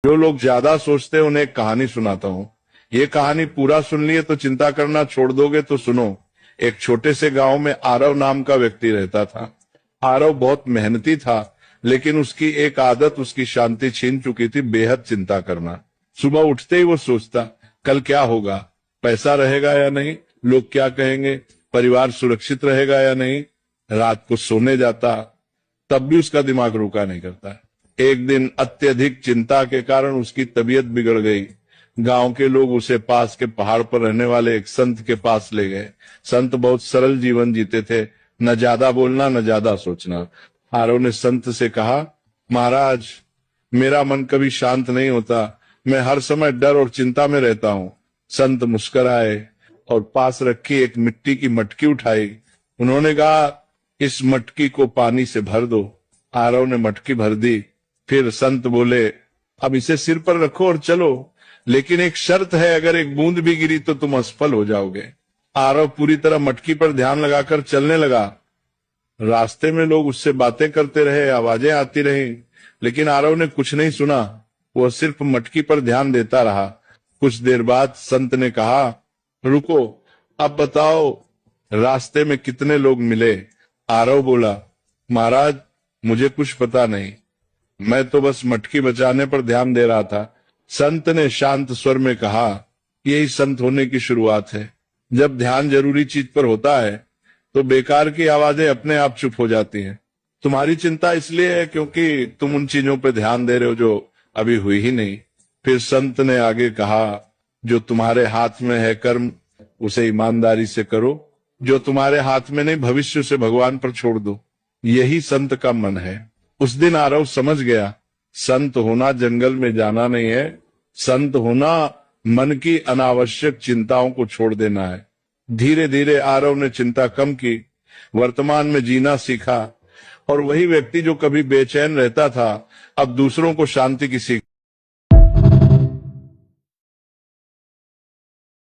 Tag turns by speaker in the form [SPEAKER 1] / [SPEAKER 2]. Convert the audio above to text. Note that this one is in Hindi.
[SPEAKER 1] जो लोग ज्यादा सोचते हैं उन्हें एक कहानी सुनाता हूँ। ये कहानी पूरा सुन लिए तो चिंता करना छोड़ दोगे तो सुनो। एक छोटे से गांव में आरव नाम का व्यक्ति रहता था। आरव बहुत मेहनती था, लेकिन उसकी एक आदत उसकी शांति छीन चुकी थी, बेहद चिंता करना। सुबह उठते ही वो सोचता, कल क्या होगा, पैसा रहेगा या नहीं, लोग क्या कहेंगे, परिवार सुरक्षित रहेगा या नहीं। रात को सोने जाता, तब भी उसका दिमाग रुका नहीं करता। एक दिन अत्यधिक चिंता के कारण उसकी तबीयत बिगड़ गई। गांव के लोग उसे पास के पहाड़ पर रहने वाले एक संत के पास ले गए। संत बहुत सरल जीवन जीते थे, न ज्यादा बोलना न ज्यादा सोचना। आरव ने संत से कहा, महाराज, मेरा मन कभी शांत नहीं होता, मैं हर समय डर और चिंता में रहता हूँ। संत मुस्कुराए और पास रखी एक मिट्टी की मटकी उठाई। उन्होंने कहा, इस मटकी को पानी से भर दो। आरव ने मटकी भर दी। फिर संत बोले, अब इसे सिर पर रखो और चलो, लेकिन एक शर्त है, अगर एक बूंद भी गिरी तो तुम असफल हो जाओगे। आरव पूरी तरह मटकी पर ध्यान लगाकर चलने लगा। रास्ते में लोग उससे बातें करते रहे, आवाजें आती रही, लेकिन आरव ने कुछ नहीं सुना। वह सिर्फ मटकी पर ध्यान देता रहा। कुछ देर बाद संत ने कहा, रुको, अब बताओ रास्ते में कितने लोग मिले। आरव बोला, महाराज, मुझे कुछ पता नहीं, मैं तो बस मटकी बचाने पर ध्यान दे रहा था। संत ने शांत स्वर में कहा, यही संत होने की शुरुआत है। जब ध्यान जरूरी चीज पर होता है तो बेकार की आवाजें अपने आप चुप हो जाती हैं। तुम्हारी चिंता इसलिए है क्योंकि तुम उन चीजों पर ध्यान दे रहे हो जो अभी हुई ही नहीं। फिर संत ने आगे कहा, जो तुम्हारे हाथ में है कर्म, उसे ईमानदारी से करो। जो तुम्हारे हाथ में नहीं, भविष्य से भगवान पर छोड़ दो। यही संत का मन है। उस दिन आरव समझ गया, संत होना जंगल में जाना नहीं है, संत होना मन की अनावश्यक चिंताओं को छोड़ देना है। धीरे धीरे आरव ने चिंता कम की, वर्तमान में जीना सीखा, और वही व्यक्ति जो कभी बेचैन रहता था अब दूसरों को शांति की सीख